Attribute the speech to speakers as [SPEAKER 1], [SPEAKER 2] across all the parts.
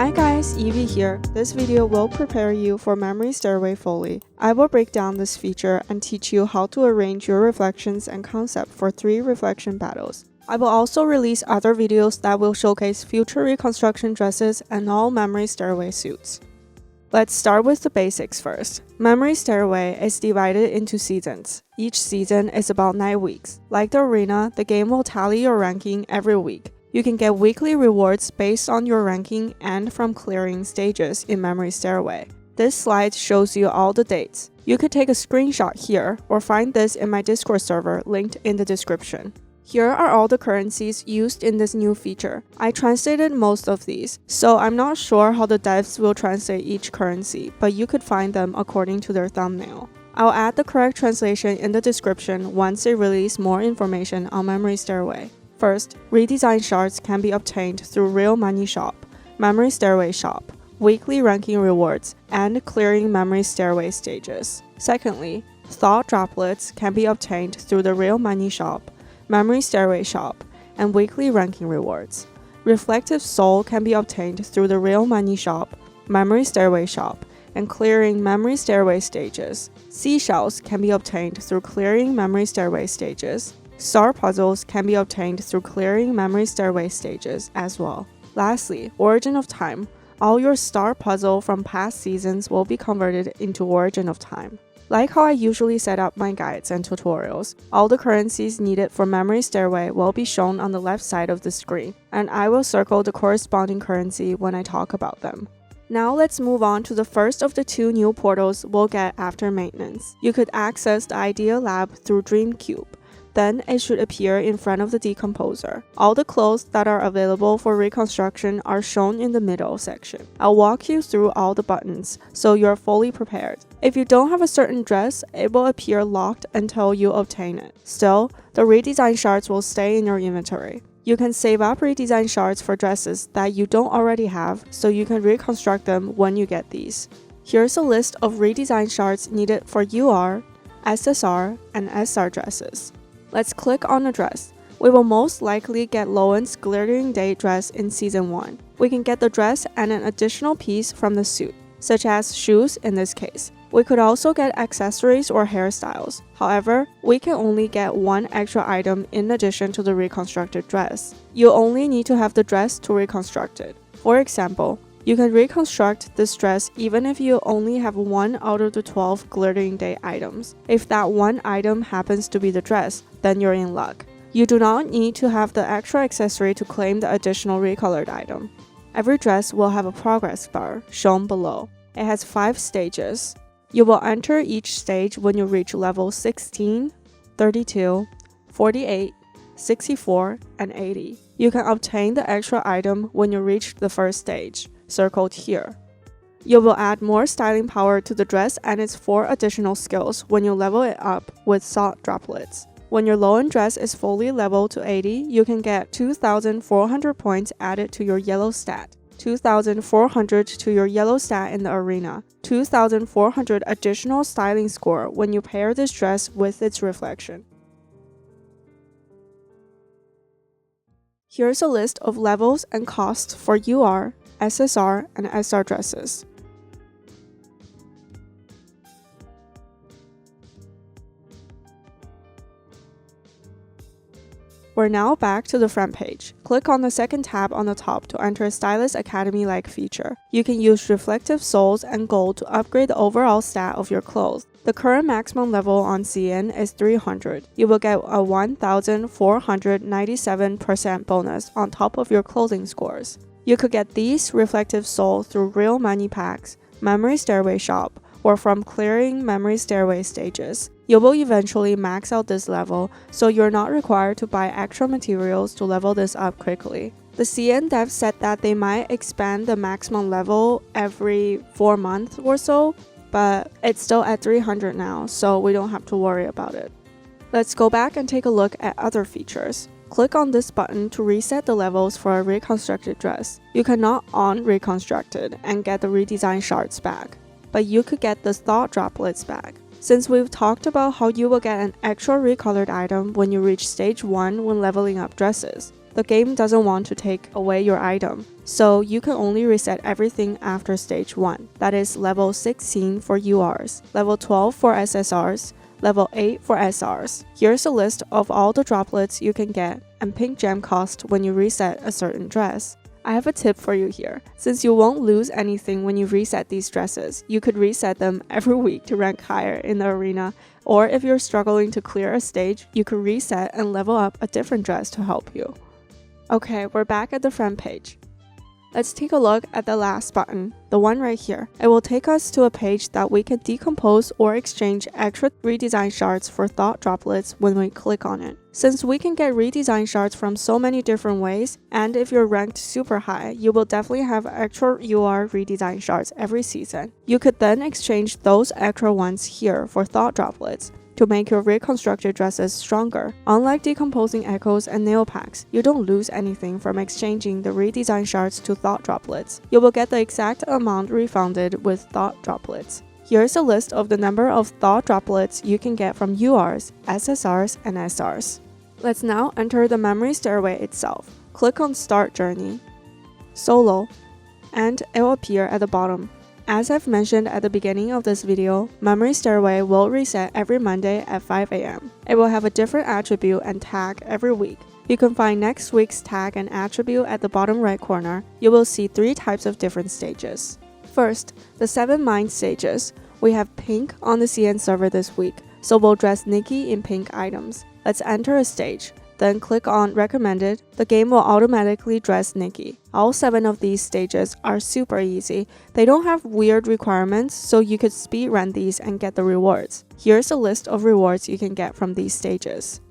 [SPEAKER 1] Hi guys, I-VII here. This video will prepare you for Memory Stairway fully. I will break down this feature and teach you how to arrange your reflections and concept for 3 reflection battles. I will also release other videos that will showcase future reconstruction dresses and all Memory Stairway suits. Let's start with the basics first. Memory Stairway is divided into seasons. Each season is about 9 weeks. Like the arena, the game will tally your ranking every week. You can get weekly rewards based on your ranking and from clearing stages in Memory Stairway. This slide shows you all the dates. You could take a screenshot here or find this in my Discord server linked in the description. Here are all the currencies used in this new feature. I translated most of these, so I'm not sure how the devs will translate each currency, but you could find them according to their thumbnail. I'll add the correct translation in the description once they release more information on Memory Stairway. First, Redesign Shards can be obtained through Real Money Shop, Memory Stairway Shop, weekly ranking rewards, and clearing Memory Stairway stages. Secondly, Thought Droplets can be obtained through the Real Money Shop, Memory Stairway Shop, and weekly ranking rewards. Reflective Soul can be obtained through the Real Money Shop, Memory Stairway Shop, and clearing Memory Stairway stages. Seashells can be obtained through clearing Memory Stairway stages. Star puzzles can be obtained through clearing Memory Stairway stages as well. Lastly, Origin of Time. All your star puzzle from past seasons will be converted into Origin of Time. Like how I usually set up my guides and tutorials, all the currencies needed for Memory Stairway will be shown on the left side of the screen, and I will circle the corresponding currency when I talk about them. Now let's move on to the first of the 2 new portals we'll get after maintenance. You could access the Idea Lab through Dream Cube. Then it should appear in front of the decomposer. All the clothes that are available for reconstruction are shown in the middle section. I'll walk you through all the buttons, so you're fully prepared. If you don't have a certain dress, it will appear locked until you obtain it. Still, the redesign shards will stay in your inventory. You can save up redesign shards for dresses that you don't already have, so you can reconstruct them when you get these. Here's a list of redesign shards needed for UR, SSR, and SR dresses. Let's click on a dress. We will most likely get Lowen's Glittering Day dress in Season 1. We can get the dress and an additional piece from the suit, such as shoes in this case. We could also get accessories or hairstyles. However, we can only get 1 extra item in addition to the reconstructed dress. You only need to have the dress to reconstruct it. For example, you can reconstruct this dress even if you only have 1 out of the 12 Glittering Day items. If that 1 item happens to be the dress, then you're in luck. You do not need to have the extra accessory to claim the additional recolored item. Every dress will have a progress bar, shown below. It has 5 stages. You will enter each stage when you reach level 16, 32, 48, 64, and 80. You can obtain the extra item when you reach the first stage, circled here. You will add more styling power to the dress and its 4 additional skills when you level it up with Thought Droplets. When your Lowen dress is fully leveled to 80, you can get 2,400 points added to your yellow stat, 2,400 to your yellow stat in the arena, 2,400 additional styling score when you pair this dress with its reflection. Here's a list of levels and costs for UR, SSR, and SR dresses. We're now back to the front page. Click on the second tab on the top to enter a Stylist Academy-like feature. You can use Reflective Souls and Gold to upgrade the overall stat of your clothes. The current maximum level on CN is 300. You will get a 1,497% bonus on top of your clothing scores. You could get these Reflective Soul through Real Money Packs, Memory Stairway Shop, or from clearing Memory Stairway stages. You will eventually max out this level, so you're not required to buy extra materials to level this up quickly. The CN dev said that they might expand the maximum level every 4 months or so, but it's still at 300 now, so we don't have to worry about it. Let's go back and take a look at other features. Click on this button to reset the levels for a reconstructed dress. You cannot on-reconstructed and get the redesign shards back, but you could get the Thought Droplets back. Since we've talked about how you will get an extra recolored item when you reach stage 1 when leveling up dresses, the game doesn't want to take away your item, so you can only reset everything after stage 1, that is level 16 for URs, level 12 for SSRs, level 8 for SRs. Here's a list of all the droplets you can get and pink gem cost when you reset a certain dress. I have a tip for you here. Since you won't lose anything when you reset these dresses, you could reset them every week to rank higher in the arena, or if you're struggling to clear a stage, you could reset and level up a different dress to help you. Okay, we're back at the front page. Let's take a look at the last button, the one right here. It will take us to a page that we can decompose or exchange extra redesign shards for thought droplets when we click on it. Since we can get redesign shards from so many different ways, and if you're ranked super high, you will definitely have extra UR redesign shards every season. You could then exchange those extra ones here for thought droplets to make your reconstructed dresses stronger. Unlike decomposing echoes and nail packs, you don't lose anything from exchanging the redesign shards to thought droplets. You will get the exact amount refunded with thought droplets. Here's a list of the number of thought droplets you can get from URs, SSRs, and SRs. Let's now enter the Memory Stairway itself. Click on Start Journey, Solo, and it will appear at the bottom. As I've mentioned at the beginning of this video, Memory Stairway will reset every Monday at 5 AM. It will have a different attribute and tag every week. You can find next week's tag and attribute at the bottom right corner. You will see 3 types of different stages. First, the 7 mind stages. We have pink on the CN server this week, so we'll dress Nikki in pink items. Let's enter a stage. Then click on Recommended. The game will automatically dress Nikki. All 7 of these stages are super easy. They don't have weird requirements, so you could speedrun these and get the rewards. Here's a list of rewards you can get from these stages.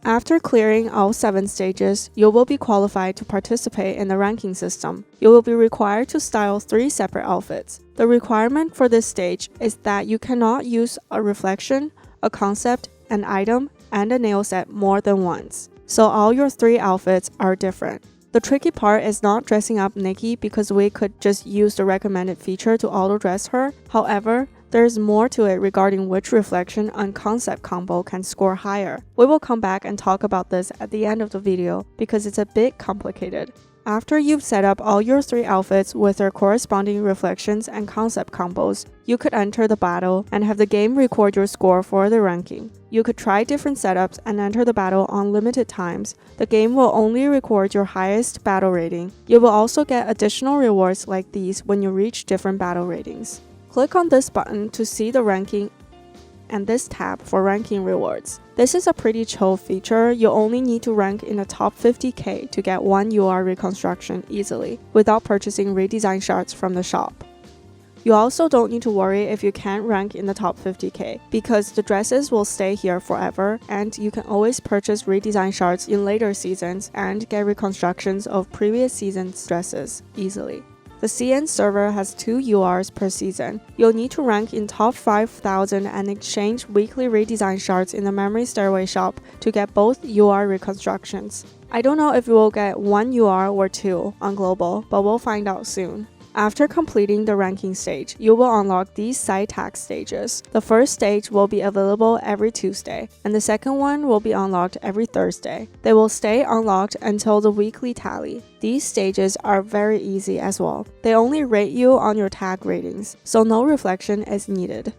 [SPEAKER 1] After clearing all 7 stages, you will be qualified to participate in the ranking system. You will be required to style 3 separate outfits. The requirement for this stage is that you cannot use a reflection, a concept, an item, and a nail set more than once. So all your 3 outfits are different. The tricky part is not dressing up Nikki because we could just use the recommended feature to auto-dress her. However, there's more to it regarding which reflection and concept combo can score higher. We will come back and talk about this at the end of the video because it's a bit complicated. After you've set up all your 3 outfits with their corresponding reflections and concept combos, you could enter the battle and have the game record your score for the ranking. You could try different setups and enter the battle on limited times. The game will only record your highest battle rating. You will also get additional rewards like these when you reach different battle ratings. Click on this button to see the ranking and this tab for ranking rewards. This is a pretty chill feature. You only need to rank in the top 50k to get 1 UR reconstruction easily, without purchasing redesign shards from the shop. You also don't need to worry if you can't rank in the top 50k, because the dresses will stay here forever and you can always purchase redesign shards in later seasons and get reconstructions of previous season's dresses easily. The CN server has 2 URs per season. You'll need to rank in top 5,000 and exchange weekly redesign shards in the Memory Stairway shop to get both UR reconstructions. I don't know if you will get 1 UR or 2 on global, but we'll find out soon. After completing the ranking stage, you will unlock these side tag stages. The first stage will be available every Tuesday, and the second one will be unlocked every Thursday. They will stay unlocked until the weekly tally. These stages are very easy as well. They only rate you on your tag ratings, so no reflection is needed.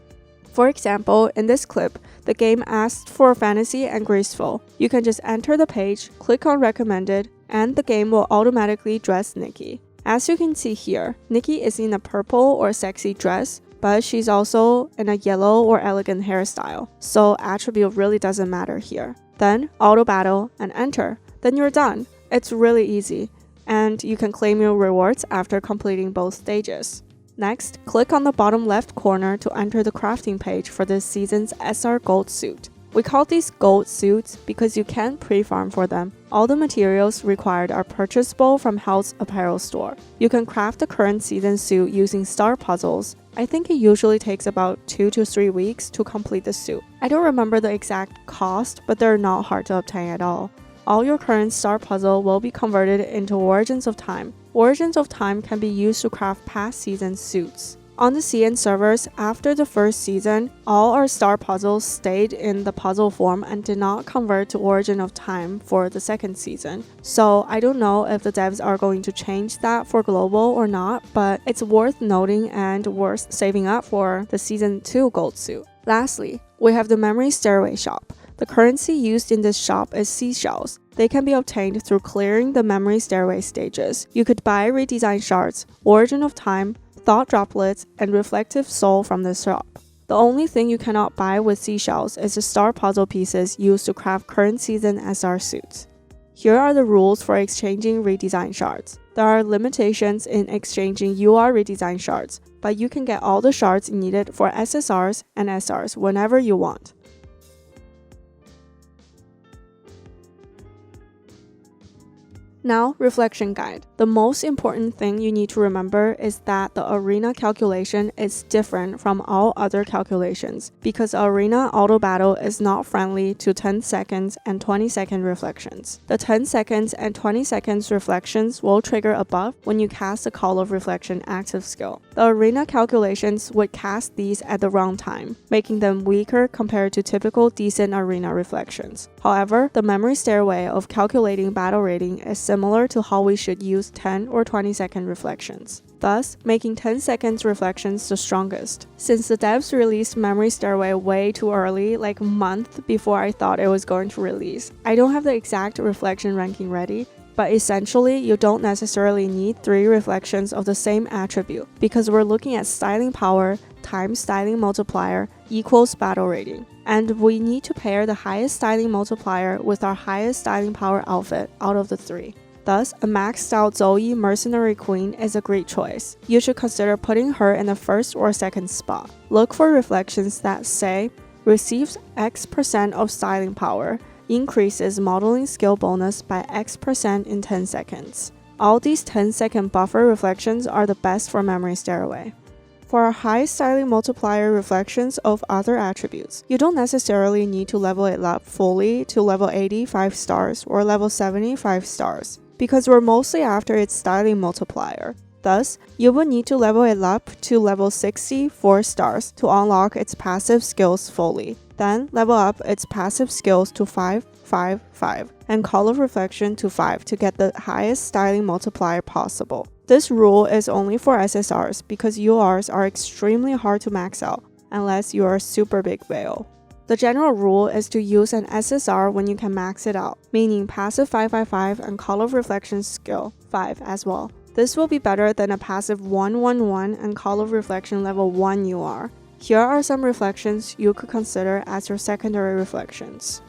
[SPEAKER 1] For example, in this clip, the game asked for fantasy and graceful. You can just enter the page, click on recommended, and the game will automatically dress Nikki. As you can see here, Nikki is in a purple or sexy dress, but she's also in a yellow or elegant hairstyle, so attribute really doesn't matter here. Then auto battle and enter. Then you're done. It's really easy, and you can claim your rewards after completing both stages. Next, click on the bottom left corner to enter the crafting page for this season's SR Gold suit. We call these gold suits because you can't pre-farm for them. All the materials required are purchasable from Hell's apparel store. You can craft the current season suit using star puzzles. I think it usually takes about 2 to 3 weeks to complete the suit. I don't remember the exact cost, but they're not hard to obtain at all. All your current star puzzle will be converted into Origins of Time. Origins of Time can be used to craft past season suits. On the CN servers, after the first season, all our star puzzles stayed in the puzzle form and did not convert to Origin of Time for the second season. So I don't know if the devs are going to change that for global or not, but it's worth noting and worth saving up for the Season 2 gold suit. Lastly, we have the Memory Stairway shop. The currency used in this shop is Seashells. They can be obtained through clearing the Memory Stairway stages. You could buy Redesign Shards, Origin of Time, Thought Droplets, and Reflective Soul from this shop. The only thing you cannot buy with Seashells is the star puzzle pieces used to craft current season SR suits. Here are the rules for exchanging Redesign Shards. There are limitations in exchanging UR Redesign Shards, but you can get all the shards needed for SSRs and SRs whenever you want. Now, reflection guide. The most important thing you need to remember is that the arena calculation is different from all other calculations because arena auto battle is not friendly to 10 seconds and 20 second reflections. The 10 seconds and 20 seconds reflections will trigger a buff when you cast the Call of Reflection active skill. The arena calculations would cast these at the wrong time, making them weaker compared to typical decent arena reflections. However, the Memory Stairway of calculating battle rating is similar to how we should use 10 or 20 second reflections, thus making 10 seconds reflections the strongest. Since the devs released Memory Stairway way too early, like a month before I thought it was going to release, I don't have the exact reflection ranking ready, but essentially you don't necessarily need 3 reflections of the same attribute because we're looking at styling power times styling multiplier equals battle rating. And we need to pair the highest styling multiplier with our highest styling power outfit out of the 3. Thus, a maxed out Zoe Mercenary Queen is a great choice. You should consider putting her in the first or second spot. Look for reflections that say, receives X% of styling power, increases modeling skill bonus by X% in 10 seconds. All these 10-second buffer reflections are the best for Memory Stairway. For our high styling multiplier reflections of other attributes, you don't necessarily need to level it up fully to level 80 5 stars or level 70 5 stars, because we're mostly after its styling multiplier. Thus, you would need to level it up to level 60 4 stars to unlock its passive skills fully. Then level up its passive skills to 5 5 5 and Call of Reflection to 5 to get the highest styling multiplier possible. This rule is only for SSRs because URs are extremely hard to max out unless you are a super big whale. The general rule is to use an SSR when you can max it out, meaning passive 555 and Call of Reflection skill 5 as well. This will be better than a passive 111 and Call of Reflection level 1 UR. Here are some reflections you could consider as your secondary reflections.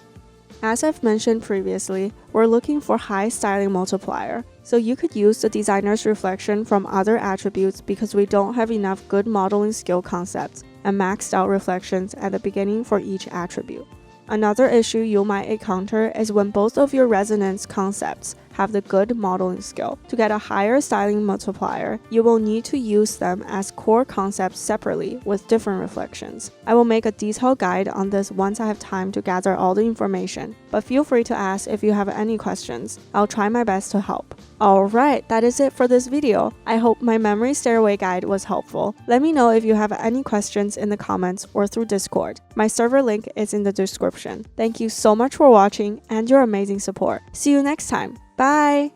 [SPEAKER 1] As I've mentioned previously, we're looking for high styling multiplier, so you could use the designer's reflection from other attributes because we don't have enough good modeling skill concepts and maxed out reflections at the beginning for each attribute. Another issue you might encounter is when both of your resonance concepts have the good modeling skill. To get a higher styling multiplier, you will need to use them as core concepts separately with different reflections. I will make a detailed guide on this once I have time to gather all the information, but feel free to ask if you have any questions. I'll try my best to help. Alright, that is it for this video. I hope my Memory Stairway guide was helpful. Let me know if you have any questions in the comments or through Discord. My server link is in the description. Thank you so much for watching and your amazing support. See you next time. Bye!